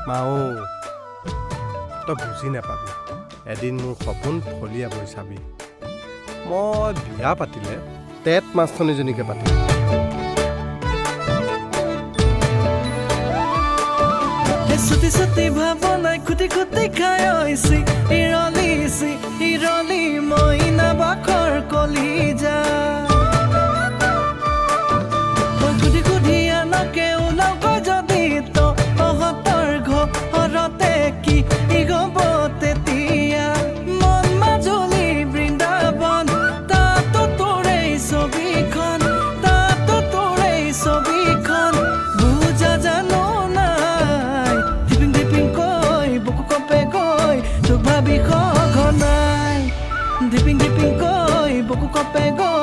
মাও তই বুজি নাপাবি এদিন মোৰ সপোন ফলিয়াবই চাবি মই বিয়া পাতিলে তেত মাষ্টনীজনীকে পাতিম ছুটি ছুটি ভাৱনাই খুটি খুটি খাই হৈছি ইৰলি মইনা বাখৰ কলি যা খুদি খুদি আনকে ওলাব যদি তহঁতৰ ঘৰতে কি গব তেতিয়া মন মাজুলী বৃন্দাবন তাতো তোৰেই ছবিখন বুজা জানো নাই ধিপিং কৈ বুকু কপে গৈ তোক ভাবি ঘনাই ধিপিং কৈ বুকু কপে গৈ